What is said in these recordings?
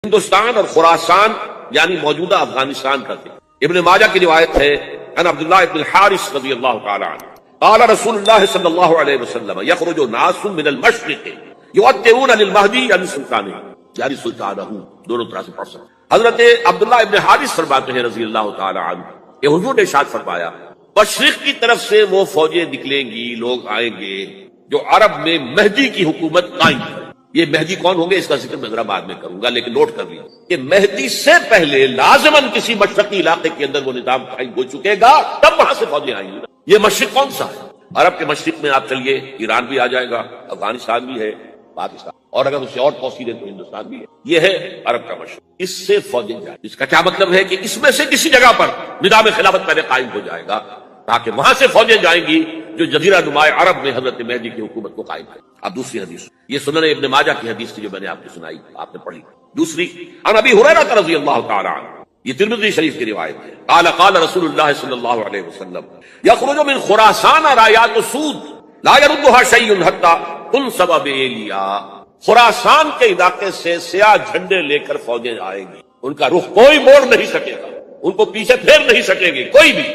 ہندوستان اور خراسان یعنی موجودہ افغانستان کا تھے۔ ابن ماجہ کی روایت ہے ان عبداللہ ابن الحارث رضی اللہ تعالی عنہ قال رسول اللہ صلی اللہ علیہ وسلم یخرج ناس من المشرق یؤتون للمہدی یعنی سلطانہ یعنی سلطانہ، دونوں طرح سے پڑھ سکتے۔ حضرت عبداللہ ابن حارث فرماتے ہیں رضی اللہ تعالی عنہ کہ حضور نے ارشاد فرمایا مشرق کی طرف سے وہ فوجیں نکلیں گی، لوگ آئیں گے جو عرب میں مہدی کی حکومت قائم کریں۔ یہ مہدی کون ہوں گے اس کا ذکر میں ذرا بعد میں کروں گا، لیکن نوٹ کر لیں کہ مہدی سے پہلے لازماً کسی مشرقی علاقے کے اندر وہ نظام قائم ہو چکے گا، تب وہاں سے فوجیں آئیں گی۔ یہ مشرق کون سا ہے؟ عرب کے مشرق میں آپ چلیے ایران بھی آ جائے گا، افغانستان بھی ہے، پاکستان، اور اگر اسے اور توسیع دیں تو ہندوستان بھی ہے۔ یہ ہے عرب کا مشرق، اس سے فوجیں جائیں۔ اس کا کیا مطلب ہے کہ اس میں سے کسی جگہ پر نظام خلافت پہلے قائم ہو جائے گا تاکہ وہاں سے فوجیں جائیں گی جو جزیرہ نما عرب میں حضرت مہدی کی حکومت کو قائم کرے۔ اب دوسری حدیث، یہ سنن ابن ماجہ کی حدیث تھی جو میں نے آپ کو سنائی، آپ نے پڑھی۔ دوسری عن ابی ہریرہ رضی اللہ تعالی عنہ، یہ ترمذی شریف کی روایت ہے، قال قال رسول اللہ صلی اللہ علیہ وسلم یخرج من خراسان رایات سود لا يردها شیء حتی تنصب بإیلیا۔ خراسان کے علاقے سے سیاہ جھنڈے لے کر فوجیں آئیں گی، ان کا رخ کوئی موڑ نہیں سکے گا، ان کو پیچھے پھیر نہیں سکے گی کوئی بھی،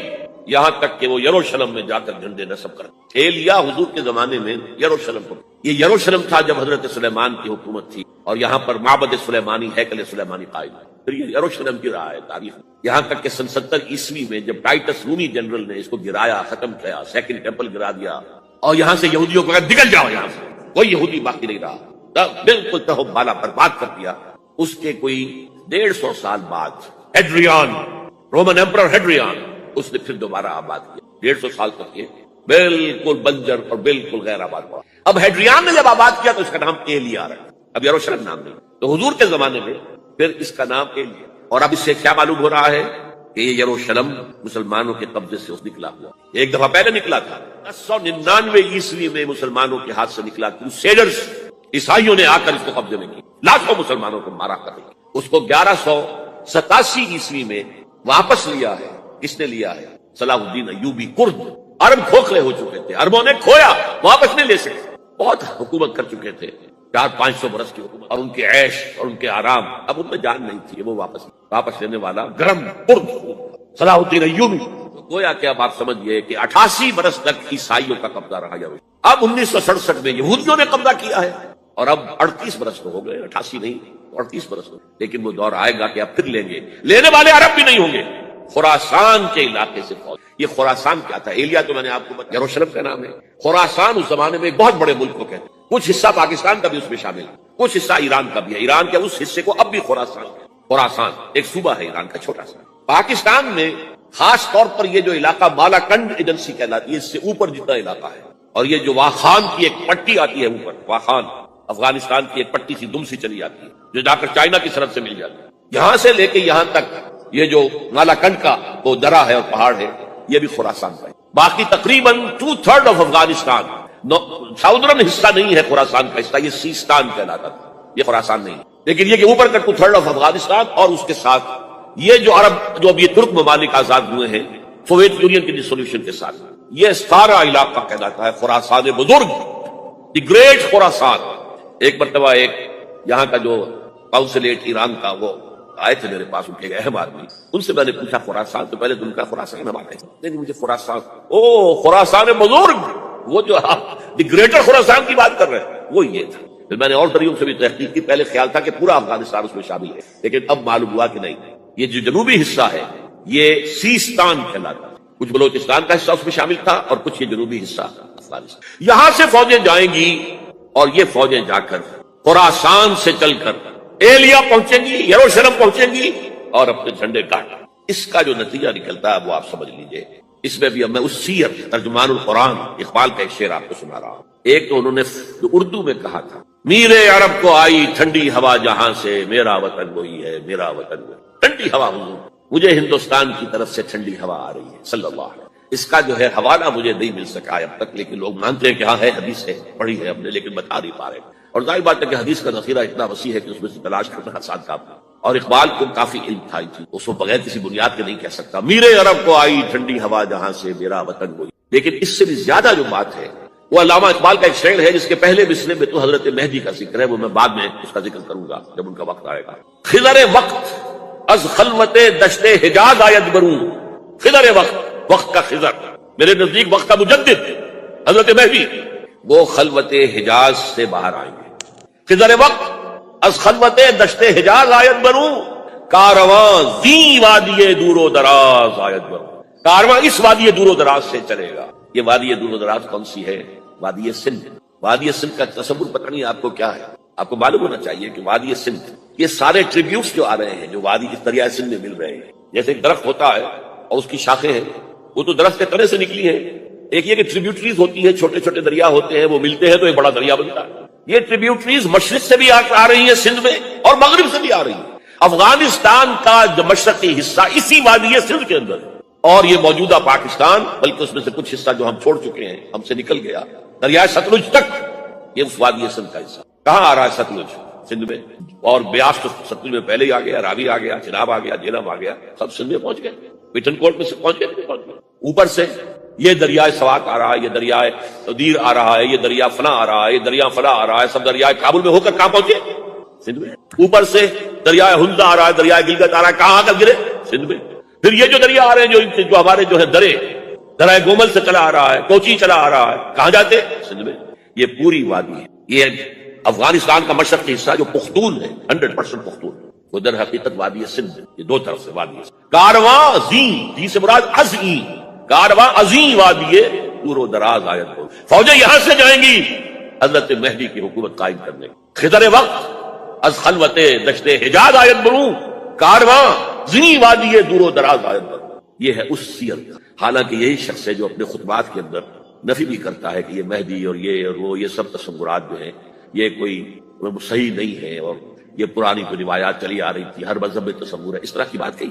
یہاں تک کہ وہ یروشلم میں جا کر جھنڈے نصب کریں۔ ایلیا حضور کے زمانے میں یروشلم کو، یہ یروشلم تھا جب حضرت سلیمان کی حکومت تھی، اور یہاں پر معبد سلیمانی، ہیکل سلیمانی قائم ہے۔ پھر یہ یروشلم کی رہا ہے تاریخ میں، یہاں تک کہ سن 70 عیسوی میں جب ٹائٹس رومی جنرل نے اس کو گرایا، ختم کیا، سیکنڈ ٹیمپل گرا دیا، اور یہاں سے یہودیوں کو کہا نکل جاؤ یہاں سے، کوئی یہودی باقی نہیں رہا، بالکل تہب بالا برباد کر دیا۔ اس کے کوئی 150 سال بعد ہیڈریان، رومن ایمپرر ہیڈریان، اس نے پھر دوبارہ آباد کیا، 150 سال تک یہ بالکل بنجر اور بالکل غیر آباد پڑا۔ اب ہیڈریان نے جب آباد کیا تو اس کا نام ایلیا رکھا، اب یروشلم نام نہیں۔ تو حضور کے زمانے میں پھر اس کا نام ایلیا، اور اب اس سے کیا معلوم ہو رہا ہے کہ یہ یروشلم مسلمانوں کے قبضے سے نکلا ہوا، ایک دفعہ پہلے نکلا تھا 1099 عیسوی میں مسلمانوں کے ہاتھ سے نکلا، کروسیڈرز عیسائیوں نے آ کر اس کو قبضے میں کیا، لاکھوں مسلمانوں کو مارا کر دیا۔ اس کو 1187 عیسوی میں واپس لیا ہے، کس نے لیا ہے؟ صلاح الدین ایوبی کرد۔ عرب کھوکھلے ہو چکے تھے، عربوں نے کھویا، واپس نہیں لے سکے، بہت حکومت کر چکے تھے، 400-500 برس کی حکومت، اور ان کے عیش اور ان کے آرام، اب ان میں جان نہیں تھی، وہ واپس لینے والا گرم کرد صلاح الدین ایوبی۔ گویا کہ اب آپ سمجھئے کہ 88 برس تک عیسائیوں کا قبضہ رہا یروشلم، اب 1967 میں یہودیوں نے قبضہ کیا ہے، اور اب 38 برس تو ہو گئے، 88 نہیں 38 برس ہو گئے، لیکن وہ دور آئے گا کہ اب پھر لیں گے، لینے والے عرب بھی نہیں ہوں گے۔ خراسان کے علاقے سے فوج، یہ خراسان کیا تھا؟ ایلیا تو میں نے آپ کو بتایا یروشلم کا نام ہے۔ خراسان اس زمانے میں بہت بڑے ملک کو کہتے ہیں، کچھ حصہ پاکستان کا بھی اس میں شامل ہے، کچھ حصہ ایران کا بھی ہے، ایران کے اس حصے کو اب بھی خراسان ہے۔ خراسان ایک صوبہ ہے ایران کا چھوٹا سا۔ پاکستان میں خاص طور پر یہ جو علاقہ مالاکنڈ ایجنسی کہلاتی ہے، اس سے اوپر جتنا علاقہ ہے، اور یہ جو واخان کی ایک پٹی آتی ہے اوپر، واخان افغانستان کی ایک پٹی سی دم سی چلی جاتی ہے جو جا کر چائنا کی سرحد سے مل جاتی ہے، یہاں سے لے کے یہاں تک یہ جو مالاکنڈ کا وہ درہ ہے اور پہاڑ ہے، یہ بھی خراسان کا ہے۔ باقی تقریباً 2/3 آف افغانستان، ساؤدرن حصہ نہیں ہے خراسان کا حصہ، یہ سیستان کہلاتا تھا، یہ خراسان نہیں، لیکن یہ کہ اوپر کا 2/3 آف افغانستان، اور اس کے ساتھ یہ جو عرب جو اب یہ ترک ممالک آزاد ہوئے ہیں سوویت یونین کی ڈسولوشن کے ساتھ، یہ سارا علاقہ کہلاتا ہے خراسان بزرگ، دی گریٹ خراسان۔ ایک مرتبہ ایک یہاں کا جو قونصلیٹ ایران کا وہ آئے تھے میرے پاس، ان کے اہم آدمی، ان سے میں نے پوچھا خراسان، تو پہلے تو ان کا خراسان ہمارا ہے، نہیں مجھے خراسان، او خراسان بزرگ، وہ جو آپ دی گریٹر خراسان کی بات کر رہے ہیں وہ یہ تھا۔ پھر میں نے اور طریقوں سے بھی تحقیق کی، پہلے خیال تھا کہ پورا افغانستان اس میں شامل ہے، لیکن اب معلوم ہوا کہ نہیں، یہ جو جنوبی حصہ ہے یہ سیستان کہلاتا ہے، کچھ بلوچستان کا حصہ اس میں شامل تھا اور کچھ یہ جنوبی حصہ افغانستان۔ یہاں سے فوجیں جائیں گی، اور یہ فوجیں جا کر خراسان سے چل کر ایلیا پہنچیں گی، یروشلم پہنچیں گی، اور اپنے جھنڈے گاڑیں۔ اس کا جو نتیجہ نکلتا ہے وہ آپ سمجھ لیجئے۔ اس میں بھی اب میں اس سیر ترجمان القرآن اقبال کا ایک شعر آپ کو سنا رہا ہوں۔ ایک تو انہوں نے جو اردو میں کہا تھا، میرے عرب کو آئی ٹھنڈی ہوا جہاں سے، میرا وطن وہی ہے میرا وطن وہی، ٹھنڈی ہوا حضور، مجھے ہندوستان کی طرف سے ٹھنڈی ہوا آ رہی ہے صلی اللہ علیہ وسلم۔ اس کا جو ہے حوالہ مجھے نہیں مل سکا ہے اب تک، لیکن لوگ مانتے ہیں کہ ہاں ہے، حدیث ہے، پڑھی ہے ہم نے، لیکن بتا نہیں پا رہے۔ اور ظاہر بات ہے کہ حدیث کا ذخیرہ اتنا وسیع ہے کہ اس میں سے تلاش کرنا آسان کام ہے، اور اقبال کو کافی علم تھا ان چیزوں، اس کو بغیر کسی بنیاد کے نہیں کہہ سکتا، میرے عرب کو آئی ٹھنڈی ہوا جہاں سے، میرا وطن وہی۔ لیکن اس سے بھی زیادہ جو بات ہے وہ علامہ اقبال کا ایک شعر ہے جس کے پہلے مصرے میں تو حضرت مہدی کا ذکر ہے، وہ میں بعد میں اس کا ذکر کروں گا جب ان کا وقت آئے گا۔ خضر وقت از خلوت دشت حجاز آید بروں، خضر وقت کا خضر، میرے نزدیک وقت کا مجدد حضرت مہدی، وہ خلوت حجاز سے باہر آئیں گے۔ خضر وقت از خلوت دشت حجاز آید بروں، کارواں زی وادی دور و دراز آید بروں، کارواں اس وادی دور و دراز سے چلے گا۔ یہ وادی دور و دراز کون سی ہے؟ وادی سندھ۔ وادی سندھ کا تصور پتہ نہیں آپ کو کیا ہے، آپ کو معلوم ہونا چاہیے کہ وادی سندھ، یہ سارے ٹریبیوٹس جو آ رہے ہیں جو وادی اس دریائے سندھ میں مل رہے ہیں، جیسے ایک درخت ہوتا ہے اور اس کی شاخیں ہیں، وہ تو درخت کے تنے سے نکلی ہیں۔ ایک یہ کہ ٹریبیوٹریز ہوتی ہیں، چھوٹے چھوٹے دریا ہوتے ہیں، وہ ملتے ہیں تو ایک بڑا دریا بنتا ہے۔ یہ ٹریبیوٹریز مشرق سے بھی آ رہی ہیں سندھ میں اور مغرب سے بھی آ رہی ہیں۔ افغانستان کا جو مشرقی حصہ اسی وادی سندھ کے اندر ہے، اور یہ موجودہ پاکستان، بلکہ اس میں سے کچھ حصہ جو ہم چھوڑ چکے ہیں، ہم سے نکل گیا دریائے ستلج تک، یہ اس وادی سندھ کا حصہ۔ کہاں آ رہا ہے ستلج؟ سندھ میں، اور بیاس تو ستلج میں پہلے ہی آ گیا، راوی آ گیا، چناب آ گیا، جہلم آ گیا، سب سندھ میں پہنچ گئے، پٹن کوٹ میں سے پہنچ گئے۔ اوپر سے یہ دریائے سوات آ رہا ہے، یہ دریائے دیر آ رہا ہے، یہ دریا فلاں آ رہا ہے، یہ دریا فلاں آ رہا ہے، سب دریائے کابل میں ہو کر کہاں پہنچے؟ سندھ میں۔ اوپر سے دریائے ہندا آ رہا ہے، دریائے گلگت آ رہا ہے، کہاں آ کر گرے؟ سندھ میں۔ پھر یہ جو دریا آ رہے ہیں جو ہمارے جو ہے درائے گومل سے چلا آ رہا ہے، کوچی چلا آ رہا ہے، کہاں جاتے؟ سندھ میں۔ یہ پوری وادی ہے، یہ افغانستان کا مشرقی حصہ جو پختون ہے، 100% پختون، وہ در حقیقت وادی سندھ ہے۔ یہ دو طرف سے وادی ہے۔ کارواں زی سے مراد ازیں، کارواں ازیں وادی دور و دراز آیت ہو، فوجیں یہاں سے جائیں گی حضرت مہدی کی حکومت قائم کرنے۔ خضر وقت از خلوت دشت حجاز آیت بروں، کارواں زی وادی دور و دراز آیت بروں۔ یہ ہے اس سیرت۔ حالانکہ یہی شخص ہے جو اپنے خطبات کے اندر نفی بھی کرتا ہے کہ یہ مہدی اور وہ یہ سب تصورات جو ہیں یہ کوئی صحیح نہیں ہے، اور یہ پرانی کوئی روایات چلی آ رہی تھی، ہر مذہب میں تصور ہے، اس طرح کی بات کہی۔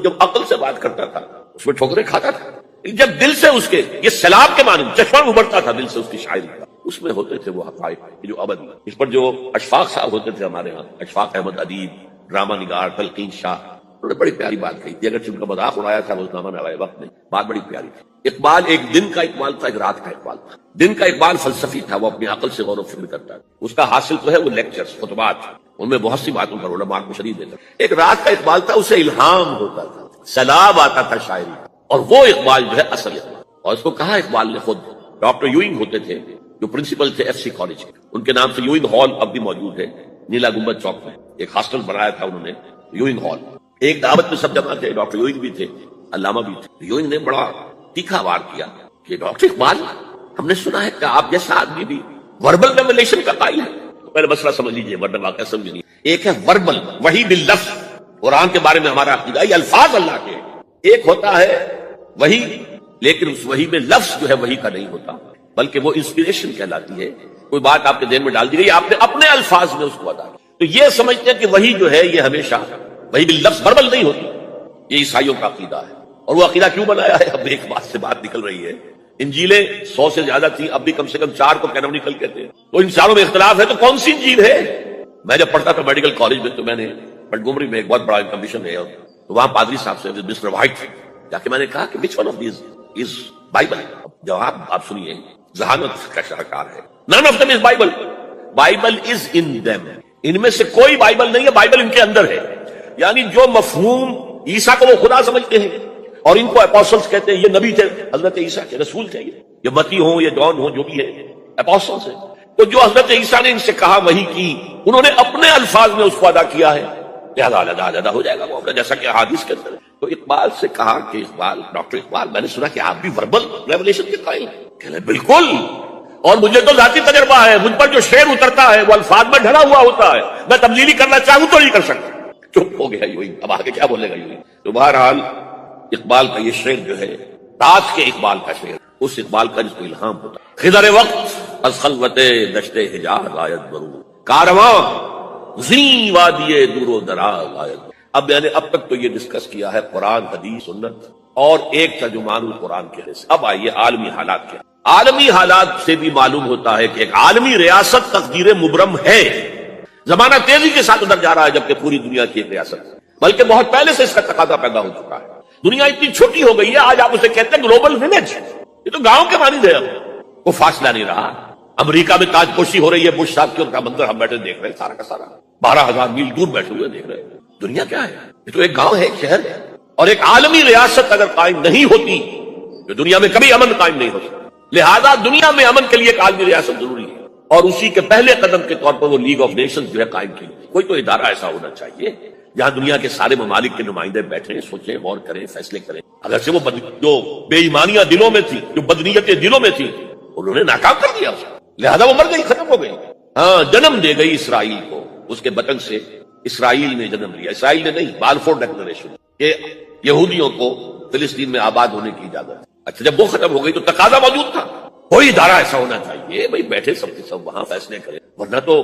جب عقل سے بات کرتا تھا اس میں ٹھوکریں کھاتا تھا، جب دل سے اس کے یہ سیلاب کے معنی چشمہ ابھرتا تھا دل سے اس کی شاعری کا، اس میں ہوتے تھے وہ حقائق جو ابد۔ اس پر جو اشفاق صاحب ہوتے تھے ہمارے ہاں، اشفاق احمد ادیب، ڈرامہ نگار تلقین شاہ، انہوں نے بڑی پیاری بات کہی تھی، اگرچہ ان کا مذاق اڑایا تھا روزنامہ نوائے وقت میں، بات بڑی پیاری تھی۔ اقبال ایک دن کا اقبال تھا، ایک رات کا اقبال تھا۔ دن کا اقبال فلسفی تھا، وہ اپنی عقل سے غور و فکر کرتا تھا، اس کا حاصل تو ہے وہ لیکچرز، خطبات، ان میں بہت سی باتوں پر علماء کو شریک دیتا۔ ایک رات کا اقبال تھا، اسے الہام ہوتا تھا، سیلاب آتا تھا شاعری، اور وہ اقبال جو ہے اصل اقبال۔ اور اس کو کہا اقبال نے خود، ڈاکٹر یوئنگ ہوتے تھے جو پرنسپل تھے FC کالج کے، ان کے نام سے یوئنگ ہال اب بھی موجود ہے نیلا گنبد چوک میں، ایک ہاسٹل بنایا تھا انہوں نے، یوئنگ ہال۔ ایک دعوت میں سب جمع تھے، ڈاکٹر یوئنگ بھی تھے، علامہ بھی تھے۔ یوئنگ نے بڑا تیکھا وار کیا کہ ڈاکٹر اقبال، ہم نے سنا ہے کہ آپ جیسا آدمی بھی وربل ریولیشن کا قائل ہے۔ تو پہلے مسئلہ سمجھ لیجیے، ورنہ واقعہ سمجھ نہیں۔ ایک ہے وربل، وحی باللفظ، قرآن کے بارے میں ہمارا عقیدہ یہ الفاظ اللہ کے، ایک ہوتا ہے وحی، لیکن اس وحی میں لفظ جو ہے وحی کا نہیں ہوتا، بلکہ وہ انسپریشن کہلاتی ہے۔ کوئی بات آپ کے ذہن میں ڈال دی گئی، آپ نے اپنے الفاظ میں اس کو ادا کیا۔ تو یہ سمجھتے ہیں کہ وحی جو ہے یہ ہمیشہ وحی باللفظ وربل نہیں ہوتی، یہ عیسائیوں کا عقیدہ ہے۔ اور وہ عقیدہ کیوں بنایا ہے؟ اب ایک بات سے بات نکل رہی ہے، انجیلیں 100 سے زیادہ تھیں، اب بھی کم سے کم 4 کو کینونیکل کہتے ہیں، تو ان چاروں میں اختلاف ہے، تو کون سی انجیل ہے؟ میں جب پڑھتا تھا میڈیکل کالج میں، تو میں نے پنڈگومری میں ایک بہت بڑا کمیشن ہے، تو وہاں پادری صاحب سے مسٹر وائٹ جا کے میں نے کہا کہ which one of these is Bible؟ جواب آپ سنیے، ذہانت کا شاہکار ہے، none of them is Bible، Bible is in them، ان میں سے کوئی بائبل نہیں ہے، بائبل ان کے اندر ہے۔ یعنی جو مفہوم عیسیٰ کو وہ خدا سمجھتے ہیں اور ان کو اپوسٹلز کہتے ہیں، یہ نبی تھے حضرت عیسیٰ کے، رسول تھے، یہ متی ہوں یا جون ہوں جو بھی ہے، اپوسٹلز ہیں۔ تو جو حضرت عیسیٰ نے ان سے کہا وہی کی، انہوں نے اپنے الفاظ میں اس کو ادا کیا ہے، لہذا ادا ہو جائے گا وہ، جیسا کہ احادیث کے اندر۔ تو اقبال سے کہا کہ اقبال، ڈاکٹر اقبال، میں نے سنا کہ آپ بھی وربل ریولیشن کے قائل ہیں۔ کہہ رہے بالکل، اور مجھے تو ذاتی تجربہ ہے، مجھ پر جو شعر اترتا ہے وہ الفاظ میں ڈھلا ہوا ہوتا ہے، میں تبدیلی کرنا چاہوں تو نہیں کر سکتا۔ چپ ہو گیا یوں، اب آگے کیا بولے گا یوں۔ تو بہرحال اقبال کا یہ شعر جو ہے تاج کے اقبال کا شعر، اس اقبال کا جس کو الہام ہوتا ہے۔ خضر وقت از خلوت دشت حجاز آیت بروں، کارواں زی وادی دور و دراز آیت بروں۔ اب میں نے اب تک تو یہ ڈسکس کیا ہے قرآن، حدیث، سنت اور ایک ترجمان القرآن کے حصے۔ اب آئیے عالمی حالات کیا۔ عالمی حالات سے بھی معلوم ہوتا ہے کہ ایک عالمی ریاست تقدیر مبرم ہے۔ زمانہ تیزی کے ساتھ ادھر جا رہا ہے، جبکہ پوری دنیا کی ایک ریاست، بلکہ بہت پہلے سے اس کا تقاضا پیدا ہو چکا ہے۔ دنیا اتنی چھوٹی ہو گئی ہے، آج آپ اسے کہتے ہیں گلوبل ولیج، یہ تو گاؤں کے مانند ہے۔ وہ فاصلہ نہیں رہا. امریکہ میں تاج پوشی ہو رہی ہے بش صاحب کی، ان کا منظر ہم بیٹھے دیکھ رہے ہیں، سارا کا سارا 12,000 میل دور بیٹھے ہوئے دیکھ رہے ہیں. دنیا کیا ہے؟ یہ تو ایک گاؤں ہے، ایک شہر ہے. اور ایک عالمی ریاست اگر قائم نہیں ہوتی تو دنیا میں کبھی امن قائم نہیں ہو سکتا. لہذا دنیا میں امن کے لیے ایک عالمی ریاست ضروری ہے، اور اسی کے پہلے قدم کے طور پر وہ لیگ آف نیشنز جو ہے قائم کی. کوئی تو ادارہ ایسا ہونا چاہیے جہاں دنیا کے سارے ممالک کے نمائندے بیٹھیں، سوچیں، غور کریں، فیصلے کریں. اگر سے وہ جو بے ایمانیاں دلوں میں تھی، جو بدنیتیں دلوں میں تھی، انہوں نے ناکام کر دیا اسے. لہذا وہ مر گئی، ختم ہو گئی. ہاں، جنم دے گئی اسرائیل کو. اس کے بطن سے اسرائیل نے جنم لیا. اسرائیل نے نہیں، بالفور ڈیکلریشن کہ یہودیوں کو فلسطین میں آباد ہونے کی اجازت. اچھا، جب وہ ختم ہو گئی تو تقاضا موجود تھا، کوئی ادارہ ایسا ہونا چاہیے بھائی بیٹھے سب کے سب وہاں فیصلے کریں. ورنہ تو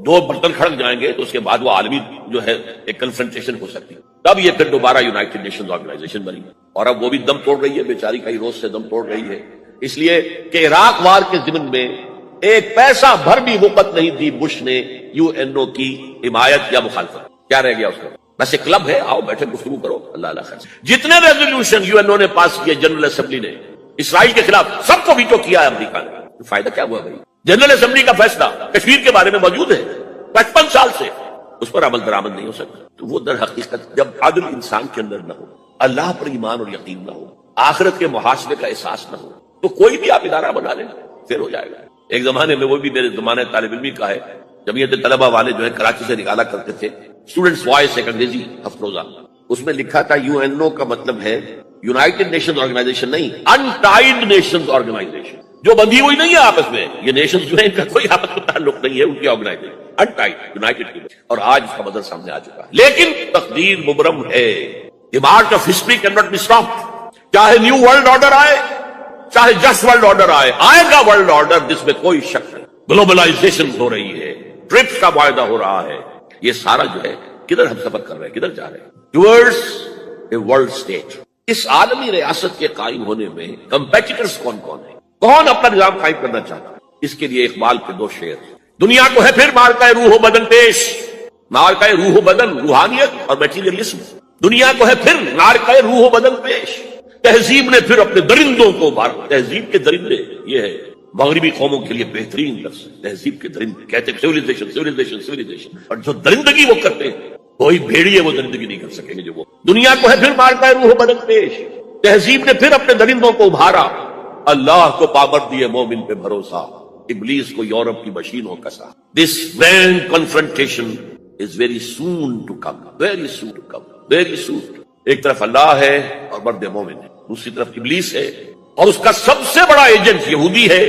دو برتن کھڑک جائیں گے تو اس کے بعد وہ عالمی جو ہے ایک کنفرنٹیشن ہو سکتی ہے. تب یہ پھر دوبارہ یونائٹڈ نیشنز آرگنائزیشن بنی، اور اب وہ بھی دم توڑ رہی ہے بیچاری، کئی روز سے دم توڑ رہی ہے. اس لیے کہ عراق وار کے ضمن میں ایک پیسہ بھر بھی وقت نہیں دی بش نے یو این او کی حمایت یا مخالفت. کیا رہ گیا اس کو؟ بس ایک کلب ہے، آؤ بیٹھے گفتگو کرو، اللہ اللہ خیر. جتنے ریزولوشن یو این او نے پاس کیے جنرل اسمبلی نے اسرائیل کے خلاف، سب کو ویٹو کیا ہے امریکہ نے. فائدہ کیا ہوا بھائی؟ جنرل اسمبلی کا فیصلہ کشمیر کے بارے میں موجود ہے 55 سال سے، اس پر عمل درآمد نہیں ہو سکتا. تو وہ در حقیقت جب عدل انسان کے اندر نہ ہو، اللہ پر ایمان اور یقین نہ ہو، آخرت کے محاسبے کا احساس نہ ہو، تو کوئی بھی آپ ادارہ بنا لیں پھر ہو جائے گا. ایک زمانے میں، وہ بھی میرے زمانے طالب علمی کا ہے، جمعیت طلبہ والے جو ہے کراچی سے نکالا کرتے تھے اسٹوڈنٹس وائس، ایک انگریزی ہفت روزہ. اس میں لکھا تھا یو این او کا مطلب ہے یونائٹڈ نیشنز آرگنائزیشن نہیں، انٹائڈ نیشنز آرگنائزیشن، جو بندھی ہوئی نہیں ہے آپس میں. یہ نیشنز جو ہے ان کا کوئی آپس میں تعلق نہیں ہے، ان کی آرگنائزیشن انٹائڈ، یونائٹڈ کی. اور آج اس کا مطلب سامنے آ چکا ہے. لیکن تقدیر مبرم ہے، the march of history can not be stopped. چاہے نیو ورلڈ آرڈر آئے، چاہے جسٹ ورلڈ آرڈر آئے گا ورلڈ آرڈر، جس میں کوئی شک نہیں. گلوبلائزیشن ہو رہی ہے، ٹرپس کا معاہدہ ہو رہا ہے. یہ سارا جو ہے کدھر ہم سفر کر رہے ہیں، کدھر جا رہے ہیں؟ Towards a world state. اس عالمی ریاست کے قائم ہونے میں کمپیٹیٹرز کون کون ہیں؟ کون اپنا نظام قائم کرنا چاہتا ہے؟ اس کے لیے اقبال کے 2 شعر. دنیا کو ہے پھر مارکہ روح و بدن پیش، مارکہ روح و بدن روحانیت اور میٹیریلزم. دنیا کو ہے پھر مارکہ روح و بدن پیش. تہذیب نے پھر اپنے درندوں کو مارا. تہذیب کے درندے، یہ ہے مغربی قوموں کے لیے بہترین لفظ. تہذیب کے درندے کہتے ہیں سیویلائزیشن سیویلائزیشن سیویلائزیشن. اور جو درندگی وہ کرتے ہیں، کوئی بھیڑیے وہ درندگی نہیں کر سکیں گے جو وہ. دنیا کو ہے پھر مارکہ روح و بدن پیش. تہذیب نے پھر اپنے درندوں کو ابھارا. اللہ کو پابند دیے مومن پہ بھروسہ، ابلیس کو یورپ کی مشینوں کسا. This grand confrontation is very soon to come, very soon to come, very soon. ایک طرف اللہ ہے اور مرد مومن ہے، دوسری طرف ابلیس ہے اور اس کا سب سے بڑا ایجنٹ یہودی ہے،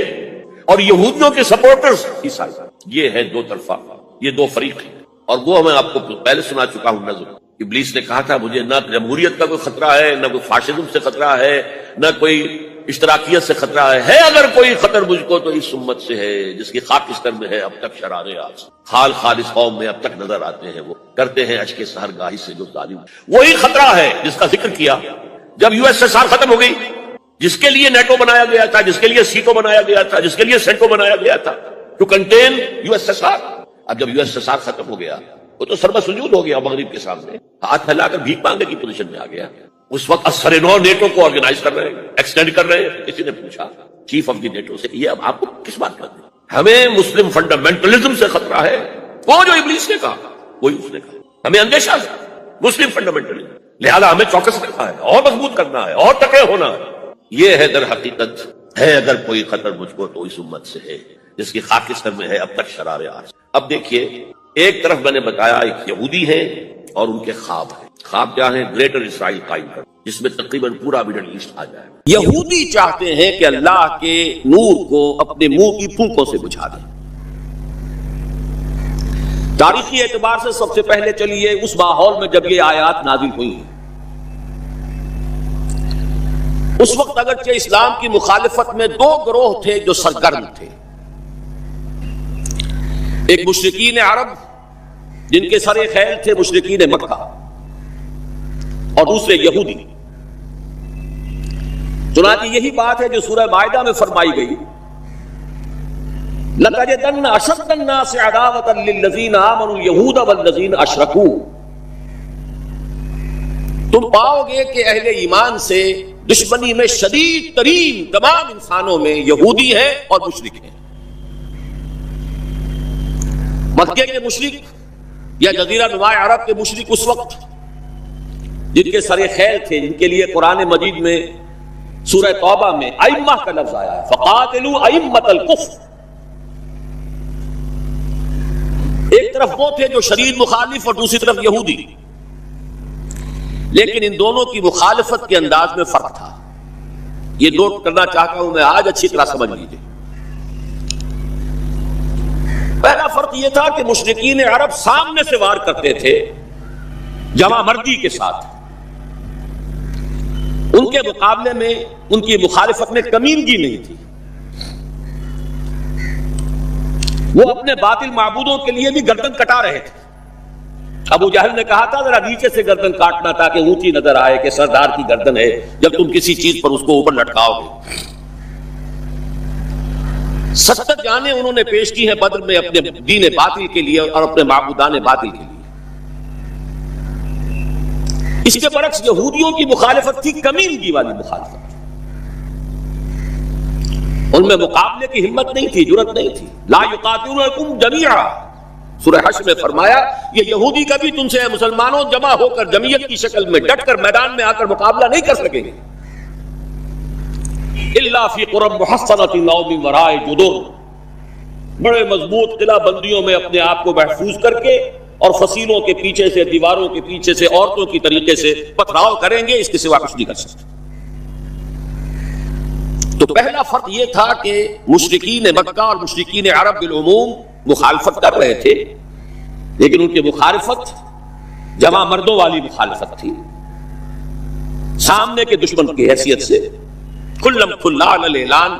اور یہودیوں کے سپورٹرز عیسائی. یہ ہے 2 طرفہ، یہ 2 فریق ہیں. اور وہ میں آپ کو پہلے سنا چکا ہوں نظر. ابلیس نے کہا تھا مجھے نہ جمہوریت کا کوئی خطرہ ہے، نہ کوئی فاشزم سے خطرہ ہے، نہ کوئی اشتراکیت سے خطرہ ہے اگر کوئی خطر مجھ کو تو اس امت سے ہے جس کی خاکستر میں ہے اب تک شرارے آج. خال خالص قوم میں اب تک نظر آتے ہیں، وہ کرتے ہیں اشک سحرگاہی سے جو ظالم. وہی خطرہ ہے جس کا ذکر کیا جب یو ایس ایس آر ختم ہو گئی، جس کے لیے نیٹو بنایا گیا تھا، جس کے لیے سیٹو بنایا گیا تھا، جس کے لیے سینٹو بنایا گیا تھا to contain U S S R. اب جب یو ایس ایس آر ختم ہو گیا وہ تو سربہ سجود ہو گیا مغرب کے سامنے، ہاتھ پھیلا کر بھیک مانگنے کی پوزیشن میں آ گیا. اس وقت اثر نو نیٹو کو آرگنائز کر رہے ہیں، ایکسٹینڈ کر رہے ہیں. کسی نے پوچھا چیف آف دی نیٹو سے یہ اب آپ کو کس بات کا؟ ہمیں مسلم فنڈامنٹلزم سے خطرہ ہے. وہ جو ابلیس نے کہا وہی اس نے کہا. ہمیں اندیشہ ہے مسلم فنڈامنٹلزم، لہذا ہمیں چوکس رکھنا ہے اور مضبوط کرنا ہے اور تکے ہونا ہے. یہ ہے در حقیقت ہے اگر کوئی خطر مجھ کو تو اس امت سے ہے جس کی خاکستر میں ہے اب تک شرارے آج. اب دیکھیے ایک طرف میں نے بتایا ایک یہودی ہے اور ان کے خواب ہیں. خواب کیا ہے؟ گریٹر اسرائیل قائم کر جس میں تقریباً پورا مڈل ایسٹ آ جائے. یہودی چاہتے ہیں کہ اللہ کے نور کو اپنے منہ کی پھونکوں سے بجھا دیں. تاریخی اعتبار سے سب سے پہلے چلیے اس ماحول میں جب یہ آیات نازل ہوئی ہیں، اس وقت اگرچہ اسلام کی مخالفت میں 2 گروہ تھے جو سرگرم تھے. ایک مشرکین عرب جن کے سر خیل تھے مشرکین مکہ، اور دوسرے یہودی. چنانچہ یہی بات ہے جو سورہ مائدہ میں فرمائی گئی، لَتَجِدَنَّ أَشَدَّ النَّاسِ عَدَاوَةً لِلَّذِينَ آمَنُوا الْيَهُودَ وَالَّذِينَ أَشْرَكُوا. تم پاؤ گے کہ اہل ایمان سے دشمنی میں شدید ترین تمام انسانوں میں یہودی ہیں اور مشرک ہیں. مکے کے مشرک یا جزیرہ نما عرب کے مشرک اس وقت جن کے سر خیل تھے، جن کے لیے قرآن مجید میں سورہ توبہ میں ائمہ کا لفظ آیا ہے، فقاتلوا ائمۃ الکفر. ایک طرف وہ تھے جو شدید مخالف اور دوسری طرف یہودی، لیکن ان دونوں کی مخالفت کے انداز میں فرق تھا. یہ نوٹ کرنا چاہتا ہوں میں آج، اچھی طرح سمجھ لیجیے. پہلا فرق یہ تھا کہ مشرکین عرب سامنے سے وار کرتے تھے جمع مردی کے ساتھ. ان کے مقابلے میں ان کی مخالفت میں کمینگی نہیں تھی. وہ اپنے باطل معبودوں کے لیے بھی گردن کٹا رہے تھے. ابو جہل نے کہا تھا ذرا نیچے سے گردن کاٹنا تاکہ اونچی نظر آئے کہ سردار کی گردن ہے جب تم کسی چیز پر اس کو اوپر لٹکاؤ گے. 70 جانیں انہوں نے پیش کی ہیں بدر میں اپنے دین باطل کے لیے اور اپنے معبودان باطل کے لیے. اس کے برعکس یہودیوں کی مخالفت تھی کمینگی والی مخالفت. ان میں مقابلے کی ہمت نہیں تھی، جرأت نہیں تھی. لا یقاتلونکم جمیعا، سورہ حشر میں فرمایا یہ یہودی کبھی تم سے مسلمانوں جمع ہو کر جمعیت کی شکل میں ڈٹ کر میدان میں آ کر مقابلہ نہیں کر سکیں گے. الا فی قرى محصنۃ او من وراء جدر، بڑے مضبوط قلعہ بندیوں میں اپنے آپ کو محفوظ کر کے اور فصیلوں کے پیچھے سے، دیواروں کے پیچھے سے، عورتوں کی طریقے سے پتھراؤ کریں گے، اس کے سوا کچھ نہیں کر سکتے. تو پہلا فرق یہ تھا کہ مشرکین مکہ اور مشرکین عرب بالعموم مخالفت کر رہے تھے، لیکن ان کی مخالفت جمع مردوں والی مخالفت تھی، سامنے کے دشمن کی حیثیت سے کھلم کھلا اعلان.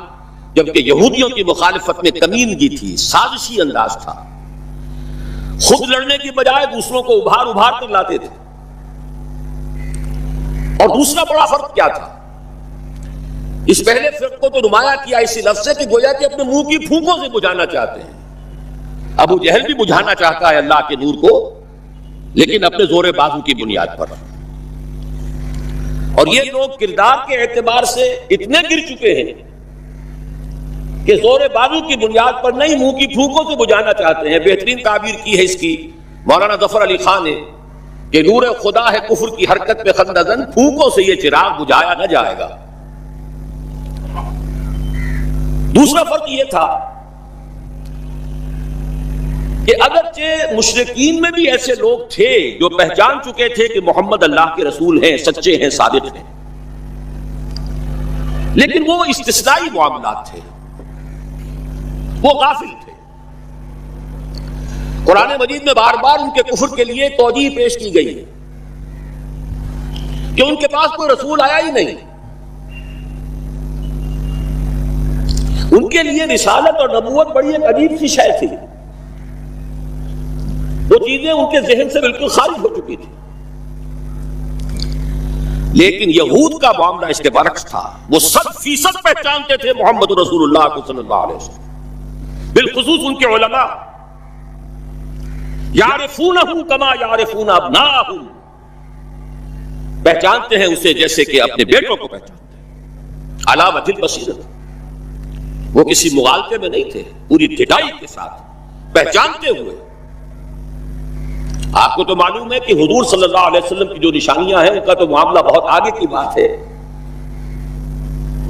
جبکہ یہودیوں کی مخالفت میں کمینگی تھی، سازشی انداز تھا. خود لڑنے کی بجائے دوسروں کو ابھار ابھار کر لاتے تھے. اور دوسرا بڑا فرق کیا تھا؟ اس پہلے فرق کو تو نمایاں کیا اسی لفظ سے کہ گویا کہ اپنے منہ کی پھونکوں سے بجھانا چاہتے ہیں. ابو جہل بھی بجھانا چاہتا ہے اللہ کے نور کو، لیکن اپنے زور بازو کی بنیاد پر. اور یہ لوگ کردار کے اعتبار سے اتنے گر چکے ہیں کہ زور بازو کی بنیاد پر نہیں، منہ کی پھونکوں سے بجھانا چاہتے ہیں. بہترین تعبیر کی ہے اس کی مولانا ظفر علی خان نے کہ نور خدا ہے کفر کی حرکت پہ خندزن، پھونکوں سے یہ چراغ بجھایا نہ جائے گا. دوسرا فرق یہ تھا کہ اگرچہ مشرکین میں بھی ایسے لوگ تھے جو پہچان چکے تھے کہ محمد اللہ کے رسول ہیں، سچے ہیں، صادق ہیں، لیکن وہ استثنائی معاملات تھے، وہ غافل تھے. قرآن مجید میں بار بار ان کے کفر کے لیے توجیہ پیش کی گئی ہے کہ ان کے پاس کوئی رسول آیا ہی نہیں. ان کے لیے رسالت اور نبوت بڑی ایک عجیب سی شے تھی. وہ چیزیں ان کے ذہن سے بالکل خارج ہو چکی تھی. لیکن یہود کا معاملہ اس کے برعکس تھا. وہ 100% پہچانتے تھے محمد رسول اللہ کو صلی اللہ علیہ وسلم. بالخصوص ان کے علماء یعرفونہ کما یعرفون ابناءہم، پہچانتے ہیں اسے جیسے کہ اپنے بیٹوں کو پہچانتے ہیں. علی وجہ البصیرۃ، وہ کسی مغالطے میں نہیں تھے، پوری ڈٹائی کے ساتھ پہچانتے ہوئے. آپ کو تو معلوم ہے کہ حضور صلی اللہ علیہ وسلم کی جو نشانیاں ہیں ان کا تو معاملہ بہت آگے کی بات ہے.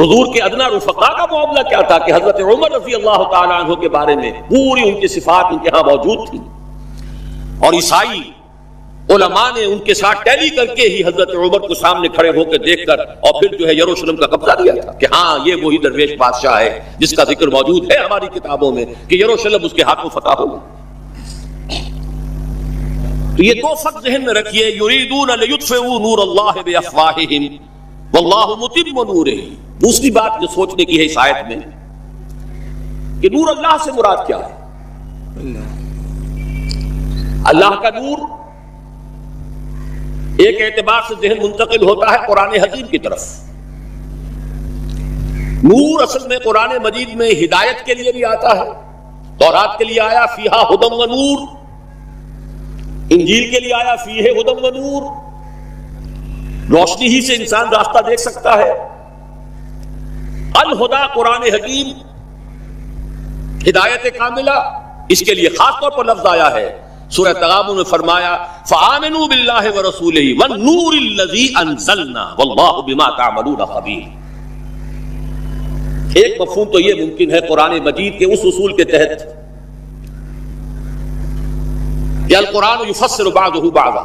حضور کے ادنا رفقا کا معاملہ کیا تھا کہ حضرت عمر رضی اللہ تعالیٰ عنہ کے بارے میں پوری ان کی صفات ان کے ہاں موجود تھی، اور عیسائی علماء نے ان کے ساتھ ٹیلی کر کے ہی حضرت عمر کو سامنے کھڑے ہو کے دیکھ کر اور پھر جو ہے یروشلم کا قبضہ دیا تھا کہ ہاں یہ وہی درویش بادشاہ ہے جس کا ذکر موجود ہے ہماری کتابوں میں کہ یروشلم اس کے ہاتھوں فتح ہوگا. تو یہ دو فرق ذہن میں رکھیے، یریدون لیطفئوا نور اللہ بافواہہم واللہ متم نورہ. دوسری بات جو سوچنے کی ہے اس آیت میں کہ نور اللہ سے مراد کیا ہے؟ اللہ کا نور ایک اعتبار سے ذہن منتقل ہوتا ہے قرآن حکیم کی طرف. نور اصل میں قرآن مجید میں ہدایت کے لیے بھی آتا ہے. تورات کے لیے آیا فیہا ھدی و نور، انجیل کے لیے آیا فیہ ھدی و نور. روشنی ہی سے انسان راستہ دیکھ سکتا ہے. الہدا قرآن حکیم ہدایت کاملہ، اس کے لیے خاص طور پر لفظ آیا ہے سورہ تغابن میں فرمایا فآمنوا باللہ ورسولہ والنور الذی انزلنا واللہ بما تعملون خبیر۔ ایک مفہوم تو یہ ممکن ہے قرآن مجید کے اس اصول کے تحت کہ القرآن یفسر بعضہ بعضا،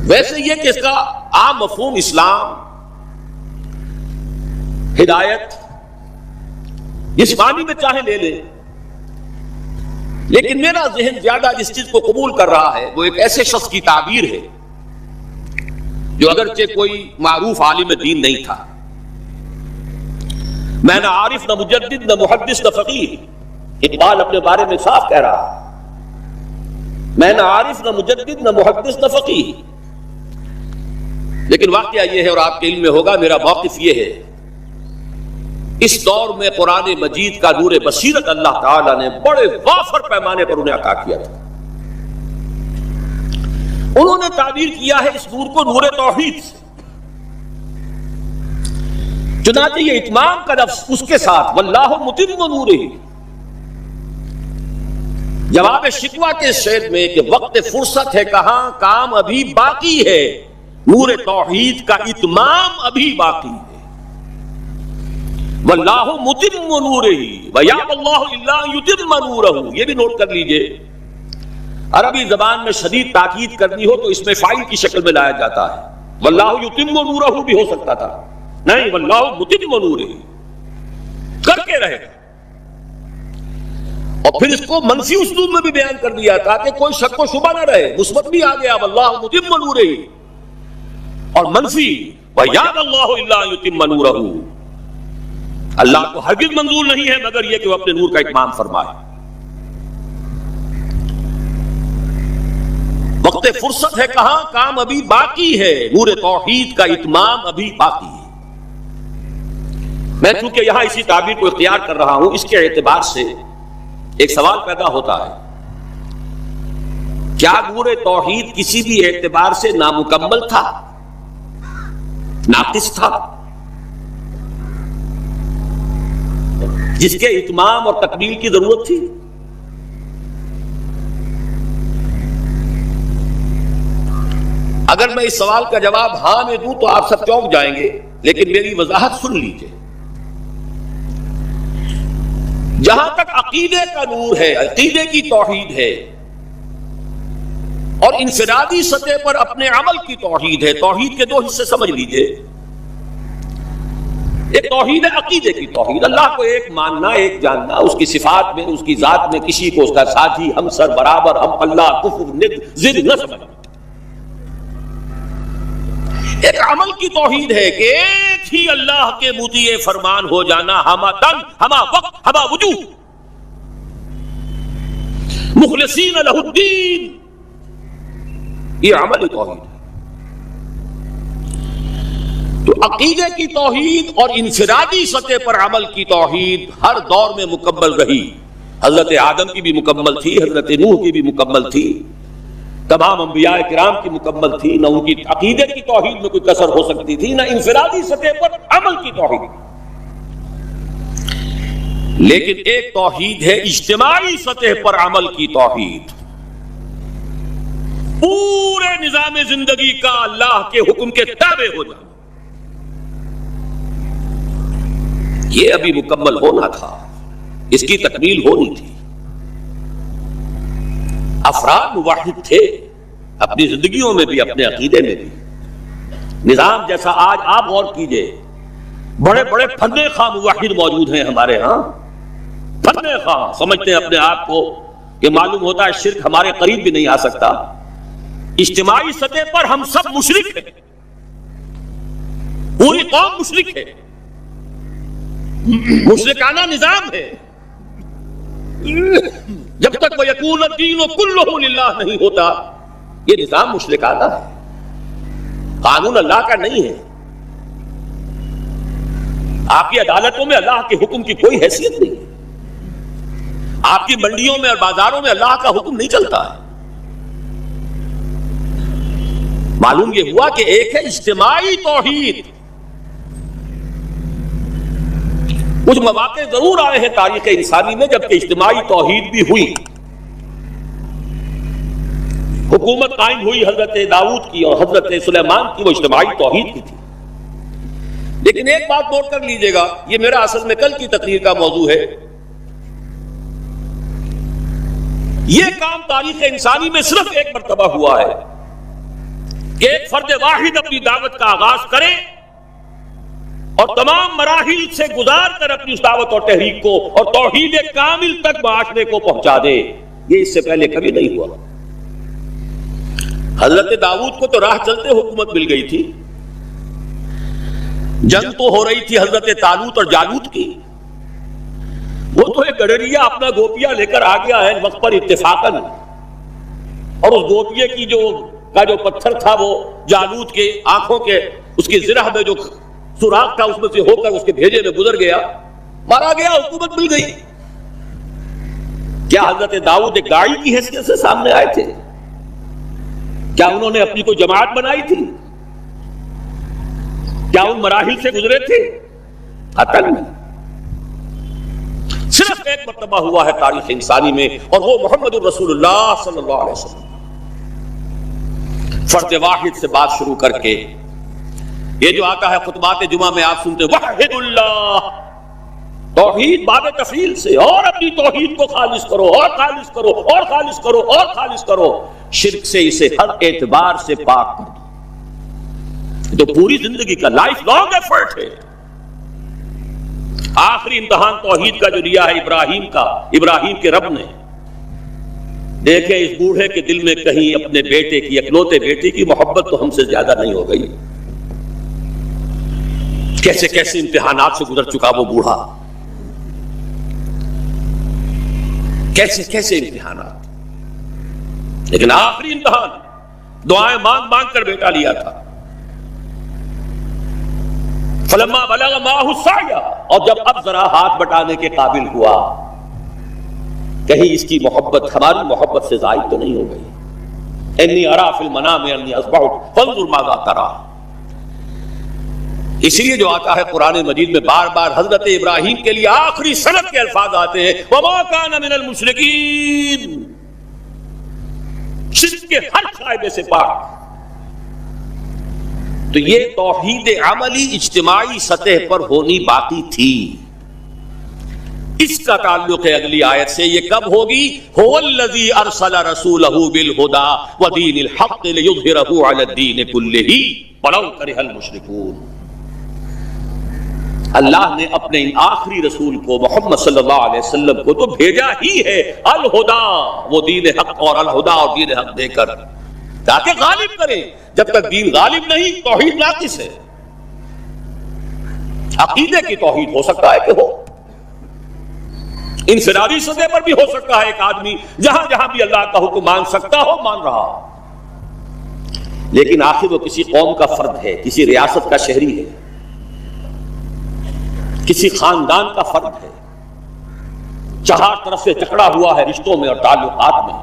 ویسے یہ کہ اس کا عام مفہوم اسلام، ہدایت، جس معنی میں چاہے لے لے، لیکن میرا ذہن زیادہ جس چیز کو قبول کر رہا ہے وہ ایک ایسے شخص کی تعبیر ہے جو اگرچہ کوئی معروف عالم دین نہیں تھا، میں نہ عارف نہ مجدد نہ محدث نہ فقیہ، اقبال اپنے بارے میں صاف کہہ رہا ہے میں نہ عارف نہ مجدد نہ محدث نہ فقیہ، لیکن واقعہ یہ ہے اور آپ کے علم میں ہوگا میرا موقف یہ ہے، اس دور میں قرآن مجید کا نور بصیرت اللہ تعالیٰ نے بڑے وافر پیمانے پر انہیں عطا کیا تھا۔ انہوں نے تعبیر کیا ہے اس نور کو نور توحید سے، چنانچہ یہ اتمام کا لفظ اس کے ساتھ واللہ متم نورہ، جواب شکوہ کے شعر میں کہ وقت فرصت ہے کہاں، کام ابھی باقی ہے، نور توحید کا اتمام ابھی باقی ہے، واللہ متم نورہ ویابی اللہ الا ان یتم نورہ۔ یہ بھی نوٹ کر لیجئے، عربی زبان میں شدید تاکید کرنی ہو تو اس میں فاعل کی شکل میں لایا جاتا ہے، واللہ یتم نورہ بھی ہو سکتا تھا، نہیں واللہ متم نورہ کر کے رہے، اور پھر اس کو منفی اسلوب میں بھی بیان کر دیا تاکہ کوئی شک و شبہ نہ رہے، مثبت بھی آ گیا واللہ متم نورہ، اور منفی ویابی اللہ الا ان یتم نورہ، اللہ کو ہرگز منظور نہیں ہے مگر یہ کہ وہ اپنے نور کا اتمام فرمائے۔ وقت فرصت ہے کہاں، کام ابھی باقی ہے، نور توحید کا اتمام ابھی باقی ہے۔ میں چونکہ یہاں اسی تعبیر کو اختیار کر رہا ہوں، اس کے اعتبار سے ایک سوال پیدا ہوتا ہے، کیا نور توحید کسی بھی اعتبار سے نامکمل تھا، ناقص تھا، جس کے اتمام اور تکمیل کی ضرورت تھی؟ اگر میں اس سوال کا جواب ہاں میں دوں تو آپ سب چونک جائیں گے، لیکن میری وضاحت سن لیجئے۔ جہاں تک عقیدے کا نور ہے، عقیدے کی توحید ہے، اور انفرادی سطح پر اپنے عمل کی توحید ہے، توحید کے دو حصے سمجھ لیجئے، ایک توحید ہے عقیدے کی توحید، اللہ کو ایک ماننا، ایک جاننا، اس کی صفات میں، اس کی ذات میں کسی کو اس کا ساتھی، ہمسر، برابر، ہم اللہ، کفر، ند، ضد نہ سمجھنا۔ ایک عمل کی توحید ہے کہ ایک ہی اللہ کے مطیع فرمان ہو جانا، ہما تن، ہما وقت، ہما وجوہ، مخلصین لہ الدین، یہ عمل توحید ہے۔ تو عقیدے کی توحید اور انفرادی سطح پر عمل کی توحید ہر دور میں مکمل رہی، حضرت آدم کی بھی مکمل تھی، حضرت نوح کی بھی مکمل تھی، تمام انبیاء کرام کی مکمل تھی، نہ ان کی عقیدے کی توحید میں کوئی کسر ہو سکتی تھی، نہ انفرادی سطح پر عمل کی توحید۔ لیکن ایک توحید ہے اجتماعی سطح پر عمل کی توحید، پورے نظام زندگی کا اللہ کے حکم کے تابع ہو جانا، یہ ابھی مکمل ہونا تھا، اس کی تکمیل ہونی تھی۔ افراد موحد تھے اپنی زندگیوں میں بھی، اپنے عقیدے میں بھی۔ نظام جیسا آج آپ غور کیجئے، بڑے بڑے فن خواہ موحد موجود ہیں ہمارے ہاں، فن خواہ سمجھتے ہیں اپنے آپ کو کہ معلوم ہوتا ہے شرک ہمارے قریب بھی نہیں آ سکتا۔ اجتماعی سطح پر ہم سب مشرک ہیں، پوری قوم مشرک ہے، مشرکانہ نظام ہے۔ جب تک وَيَكُونَ الدِّينُ كُلُّهُ لِلَّهِ نہیں ہوتا، یہ نظام مشرکانہ ہے، قانون اللہ کا نہیں ہے۔ آپ کی عدالتوں میں اللہ کے حکم کی کوئی حیثیت نہیں ہے، آپ کی منڈیوں میں اور بازاروں میں اللہ کا حکم نہیں چلتا ہے۔ معلوم یہ ہوا کہ ایک ہے اجتماعی توحید، کچھ مواقع ضرور آئے ہیں تاریخ انسانی میں جبکہ اجتماعی توحید بھی ہوئی، حکومت قائم ہوئی حضرت داؤد کی اور حضرت سلیمان کی، وہ اجتماعی توحید کی تھی۔ لیکن ایک بات نوٹ کر لیجئے گا، یہ میرا اصل میں کل کی تقریر کا موضوع ہے، یہ کام تاریخ انسانی میں صرف ایک مرتبہ ہوا ہے کہ ایک فرد واحد اپنی دعوت کا آغاز کرے اور تمام مراحل سے گزار کر اپنی اس دعوت اور تحریک کو اور توحید کامل تک معاشرے کو پہنچا دے۔ یہ اس سے پہلے کبھی نہیں ہوا۔ حضرت داؤد کو تو راہ چلتے حکومت مل گئی تھی، جنگ تو ہو رہی تھی حضرت طالوت اور جالوت کی، وہ تو ایک گڈریا اپنا گوپیا لے کر آ گیا ہے وقت پر اتفاقاً، اور اس گوپیے کی جو پتھر تھا وہ جالوت کے آنکھوں کے اس کی زرہ میں جو سوراخ تھا اس میں سے ہو کر اس کے بھیجے میں گزر گیا، مارا گیا، حکومت مل گئی۔ کیا حضرت داؤد ایک داعی کی حیثیت سے سامنے آئے تھے؟ کیا انہوں نے اپنی کوئی جماعت بنائی تھی؟ کیا ان مراحل سے گزرے تھے؟ قطعاً نہیں۔ صرف ایک مرتبہ ہوا ہے تاریخ انسانی میں، اور وہ محمد الرسول اللہ صلی اللہ علیہ وسلم، فرد واحد سے بات شروع کر کے یہ جو آتا ہے خطبات جمعہ میں آپ سنتے وحد اللہ، توحید باب تفصیل سے، اور اپنی توحید کو خالص کرو اور خالص کرو اور خالص کرو اور خالص کرو، شرک سے اسے ہر اعتبار سے پاک کر دو۔ تو پوری زندگی کا لائف لانگ ایفرٹ ہے۔ آخری امتحان توحید کا جو لیا ہے ابراہیم کے رب نے، دیکھیں اس بوڑھے کے دل میں کہیں اپنے بیٹے کی، اکلوتے بیٹے کی محبت تو ہم سے زیادہ نہیں ہو گئی؟ کیسے کیسے امتحانات سے گزر چکا وہ بوڑھا، کیسے کیسے امتحانات، لیکن آخری امتحان دعائیں مانگ مانگ کر بیٹا لیا تھا۔ فلما بلغ معه السعي، اور جب اب ذرا ہاتھ بٹانے کے قابل ہوا، کہیں اس کی محبت ہماری محبت سے زائد تو نہیں ہو گئی؟ انی ارا فی المنام انی اذبحک فانظر ماذا ترى۔ اسی لیے جو آتا ہے قرآن مجید میں بار بار حضرت ابراہیم کے لیے آخری سند کے الفاظ آتے ہیں وما کان من المشرکین، شرک کے ہر شائبے سے پاک۔ تو یہ توحید عملی اجتماعی سطح پر ہونی باقی تھی۔ اس کا تعلق ہے اگلی آیت سے، یہ کب ہوگی؟ هو الذی ارسل رسولہ بالہدی ودین الحق لیظہرہ علی الدین کلہ ولو کرہ المشرکون۔ اللہ نے اپنے ان آخری رسول کو محمد صلی اللہ علیہ وسلم کو تو بھیجا ہی ہے الہدا، وہ دین حق اور الہدا اور دین حق دے کر تاکہ غالب کریں۔ جب تک دین غالب نہیں توحید ناقص ہے۔ عقیدے کی توحید ہو سکتا ہے کہ ہو، انفرادی سطح پر بھی ہو سکتا ہے، ایک آدمی جہاں جہاں بھی اللہ کا حکم مان سکتا ہو مان رہا، لیکن آخر وہ کسی قوم کا فرد ہے، کسی ریاست کا شہری ہے، کسی خاندان کا فرد ہے، چار طرف سے جکڑا ہوا ہے رشتوں میں اور تعلقات میں۔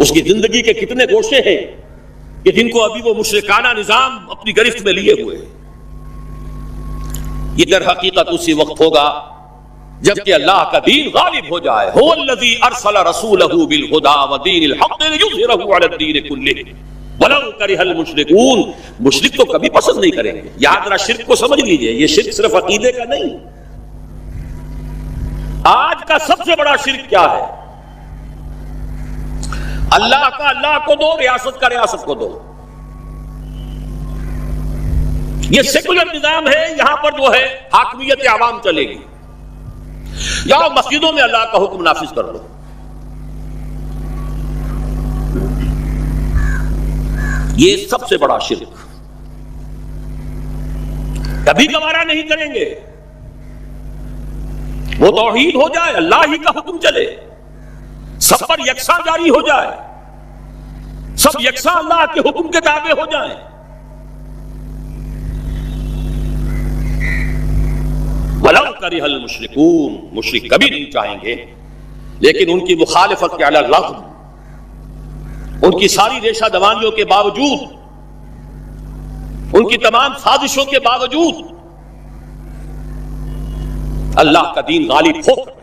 اس کی زندگی کے کتنے گوشے ہیں کہ جن کو ابھی وہ مشرکانہ نظام اپنی گرفت میں لیے ہوئے۔ یہ در حقیقت اسی وقت ہوگا جبکہ اللہ کا دین غالب ہو جائے۔ هو الذی ارسل رسولہ بالہدی ودین الحق لیظہرہ علی الدین کلہ ولو کرہ المشرکون۔ مشرک تو کبھی پسند نہیں کریں گے۔ یاد رہا شرک کو سمجھ لیجئے، یہ شرک صرف عقیدے کا نہیں۔ آج کا سب سے بڑا شرک کیا ہے؟ اللہ کا اللہ کو دو، ریاست کا ریاست کو دو۔ یہ سیکولر نظام ہے، یہاں پر جو ہے حاکمیت عوام چلے گی، یا مسجدوں میں اللہ کا حکم نافذ کر لو۔ یہ سب سے بڑا شرک، کبھی گوارا نہیں کریں گے۔ وہ توحید ہو جائے، اللہ ہی کا حکم چلے، سب پر یکساں جاری ہو جائے، سب یکساں اللہ کے حکم کے تابع ہو جائیں۔ وَلَوْ كَرِهَ الْمُشْرِكُونَ، مشرک کبھی نہیں چاہیں گے، لیکن ان کی مخالفت کے علی الرغم، ان کی ساری ریشہ دوانیوں کے باوجود، ان کی تمام سازشوں کے باوجود اللہ کا دین غالب ہو کر۔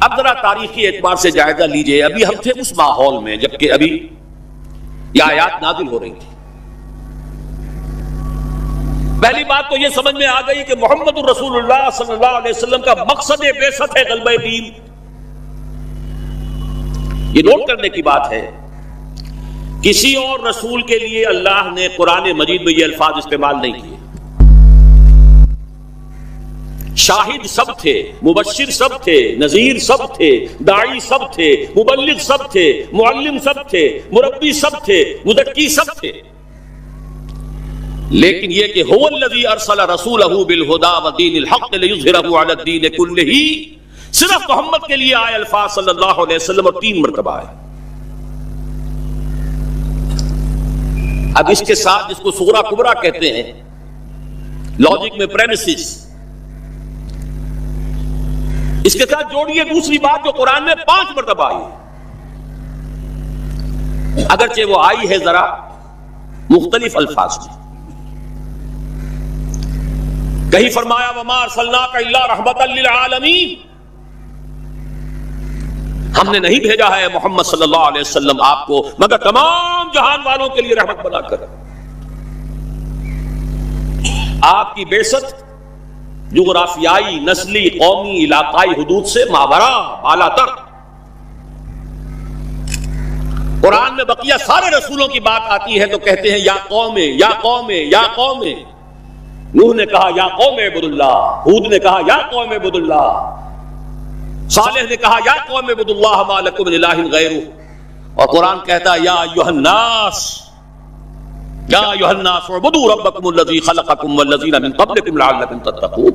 اب ذرا تاریخی اعتبار سے جائزہ لیجئے، ابھی ہم تھے اس ماحول میں جبکہ ابھی یہ آیات نازل ہو رہی تھی۔ پہلی بات تو یہ سمجھ میں آ گئی کہ محمد الرسول اللہ صلی اللہ علیہ وسلم کا مقصد بعثت ہے غلبہ دین۔ یہ نوٹ کرنے کی بات ہے، کسی اور رسول کے لیے اللہ نے قرآن مجید میں یہ الفاظ استعمال نہیں کیے۔ شاہد سب تھے، مبشر سب تھے، نذیر سب تھے، داعی سب تھے، مبلغ سب تھے، معلم سب تھے، مربی سب تھے، مزکی سب تھے، لیکن یہ کہ هو الذی ارسل رسولہ بالہدی ودین الحق لیظہرہ علی الدین کلہ، صرف محمد کے لیے آئے الفاظ صلی اللہ علیہ وسلم اور 3 مرتبہ ہے۔ اب اس کے ساتھ جس کو صغرا کبرا کہتے ہیں لاجک میں پریمیسز، اس کے ساتھ جوڑیے دوسری بات جو قرآن میں 5 مرتبہ آئی ہے، اگرچہ وہ آئی ہے ذرا مختلف الفاظ میں۔ کہیں فرمایا وما ارسلناک الا رحمۃ للعالمین، ہم نے نہیں بھیجا ہے محمد صلی اللہ علیہ وسلم آپ کو مگر تمام جہان والوں کے لیے رحمت بنا کر۔ آپ کی بعثت جغرافیائی، نسلی، قومی، علاقائی حدود سے ماورا، بالا تر۔ قرآن میں بقیہ سارے رسولوں کی بات آتی ہے تو کہتے ہیں یا قوم یا قوم یا قوم۔ نوح نے کہا یا قوم اعبد اللہ، ہود نے کہا یا قوم اعبد اللہ، صالح نے کہا یا قوم اعبد اللہ ما لکم من الہ غیرہ، اور قرآن کہتا ہے یا ایھا الناس یا ایھا الناس اعبدوا ربکم الذی خلقکم والذین من قبلکم لعلکم تتقون۔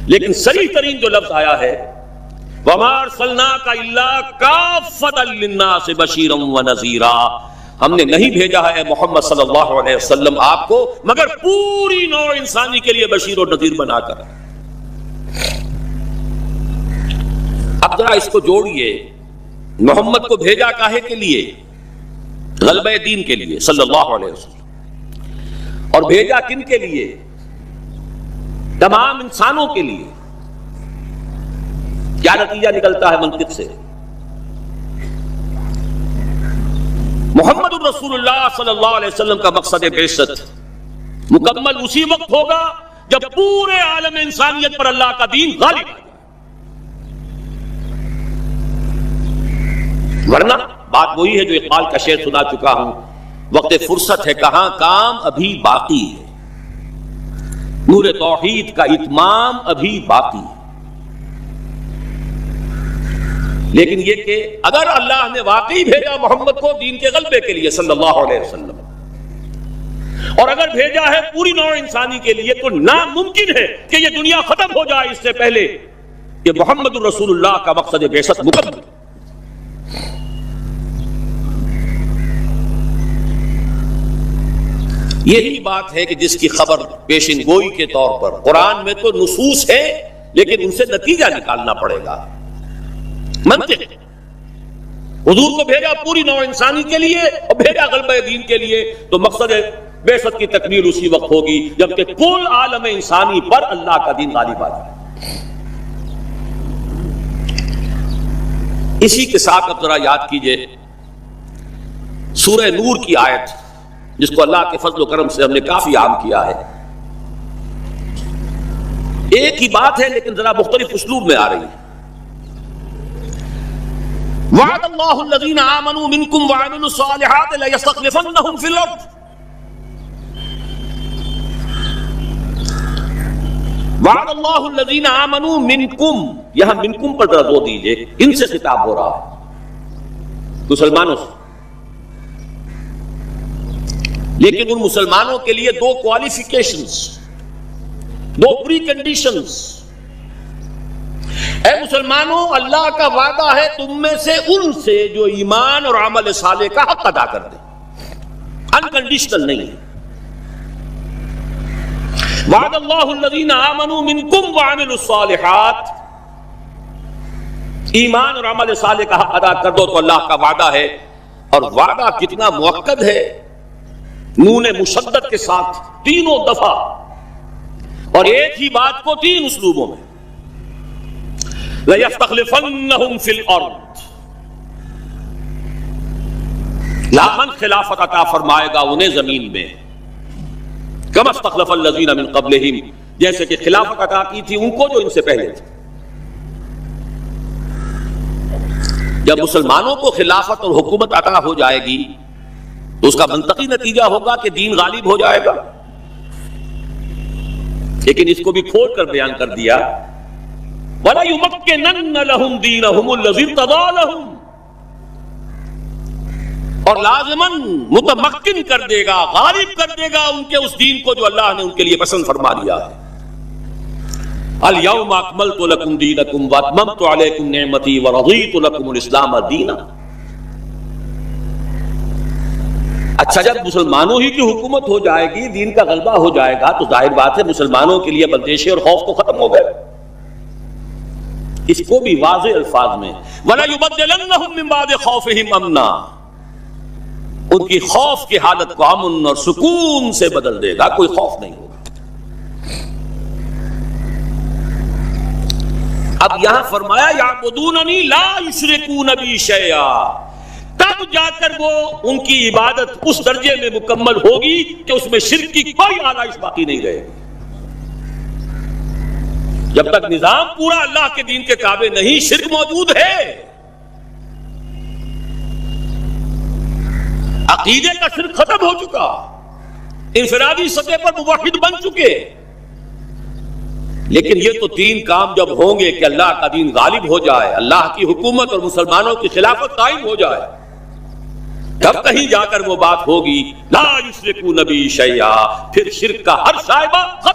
لیکن صریح ترین جو لفظ آیا ہے وما ارسلناک الا کافۃ للناس بشیرا ونذیرا، ہم نے نہیں بھیجا ہے محمد صلی اللہ علیہ وسلم آپ کو مگر پوری نوع انسانی کے لیے بشیر و نذیر بنا کر۔ اب ذرا اس کو جوڑیے، محمد کو بھیجا کاہے کے لیے؟ غلبہ دین کے لیے صلی اللہ علیہ وسلم، اور بھیجا کن کے لیے؟ تمام انسانوں کے لیے۔ کیا نتیجہ نکلتا ہے منطق سے؟ محمد الرسول اللہ صلی اللہ علیہ وسلم کا مقصد بعثت مکمل اسی وقت ہوگا جب پورے عالم انسانیت پر اللہ کا دین غالب آ جائے، ورنہ بات وہی ہے جو اقبال کا شعر سنا چکا ہوں، وقت فرصت ہے کہاں کام ابھی باقی ہے، نور توحید کا اتمام ابھی باقی ہے۔ لیکن یہ کہ اگر اللہ نے واقعی بھیجا محمد کو دین کے غلبے کے لیے صلی اللہ علیہ وسلم، اور اگر بھیجا ہے پوری نوع انسانی کے لیے، تو ناممکن ہے کہ یہ دنیا ختم ہو جائے اس سے پہلے کہ محمد الرسول اللہ کا مقصد بعثت مکمل۔ یہی بات ہے کہ جس کی خبر پیشن گوئی کے طور پر قرآن میں تو نصوص ہے، لیکن ان سے نتیجہ نکالنا پڑے گا۔ منطق، حضور کو بھیجا پوری نوع انسانی کے لیے اور بھیجا غلبہ دین کے لیے، تو مقصد بعثت کی تکمیل اسی وقت ہوگی جبکہ کل عالم انسانی پر اللہ کا دین غالب آ جائے۔ اسی کے ساتھ اب ذرا یاد کیجئے سورہ نور کی آیت، جس کو اللہ کے فضل و کرم سے ہم نے کافی عام کیا ہے۔ ایک ہی بات ہے لیکن ذرا مختلف اسلوب میں آ رہی ہے۔ وعد اللہ الذین آمنوا منکم وعملوا الصالحات لیستخلفنہم فی الارض، وعد اللہ الذین آمنوا منکم، یہاں منکم پر ذرا زور دیجئے، ان سے خطاب ہو رہا ہے، مسلمانوں سے، لیکن ان مسلمانوں کے لیے 2 کوالیفیکیشنز، 2 پری کنڈیشنز۔ اے مسلمانوں، اللہ کا وعدہ ہے تم میں سے ان سے جو ایمان اور عمل صالح کا حق ادا کر دیں، انکنڈیشنل نہیں ہے۔ وعد اللہ الذین آمنوا منکم وعملوا الصالحات، ایمان اور عمل صالح کا حق ادا کر دو تو اللہ کا وعدہ ہے، اور وعدہ کتنا مؤکد ہے، نون مشدد کے ساتھ 3 دفعہ اور ایک ہی بات کو 3 اسلوبوں میں، لَيَسْتَخْلِفَنَّهُمْ فِي الْأَرْضِ، لامن خلافت عطا فرمائے گا انہیں زمین میں، كَمَا اسْتَخْلَفَ الَّذِينَ مِن قَبْلِهِمْ، جیسے کہ خلافت عطا کی تھی ان کو جو ان سے پہلے تھے۔ جب مسلمانوں کو خلافت اور حکومت عطا ہو جائے گی تو اس کا منطقی نتیجہ ہوگا کہ دین غالب ہو جائے گا، لیکن اس کو بھی کھول کر بیان کر دیا، وَلَا يُمَكِّنَنَّ لَهُمْ دِينَهُمُ الَّذِي ارْتَضَىٰ لَهُمْ، اور لازماً متمکن کر دے گا، غالب کر دے گا ان کے اس دین کو جو اللہ نے ان کے لیے پسند فرما دیا ہے۔ الْيَوْمَ أَكْمَلْتُ لَكُمْ دِينَكُمْ وَأَتْمَمْتُ عَلَيْكُمْ نِعْمَتِي وَرَضِيتُ لَكُمُ الْإِسْلَامَ دِينًا۔ اچھا، جب مسلمانوں ہی کی حکومت ہو جائے گی، دین کا غلبہ ہو جائے گا، تو ظاہر بات ہے مسلمانوں کے لیے بندشیں اور خوف تو ختم ہو گئے۔ اس کو بھی واضح الفاظ میں وَلَا يُبَدِّلَنَّهُم مِّن بَعْدِ خَوْفِهِمْ أَمْنًا، ان کی خوف کی حالت کو امن اور سکون سے بدل دے گا، کوئی خوف نہیں ہوگا۔ اب یہاں فرمایا یعبدوننی لا یشرکون بی شیئا، تب جا کر وہ ان کی عبادت اس درجے میں مکمل ہوگی کہ اس میں شرک کی کوئی آلائش باقی نہیں رہے گی۔ جب تک نظام پورا اللہ کے دین کے تابع نہیں، شرک موجود ہے، عقیدے کا شرک ختم ہو چکا، انفرادی سطح پر موحد بن چکے، لیکن یہ تو 3 کام جب ہوں گے کہ اللہ کا دین غالب ہو جائے، اللہ کی حکومت اور مسلمانوں کی خلافت قائم ہو جائے، تب کہیں جا کر وہ بات ہوگی لا یشرکون بی شیئا، پھر شرک کا ہر شائبہ ختم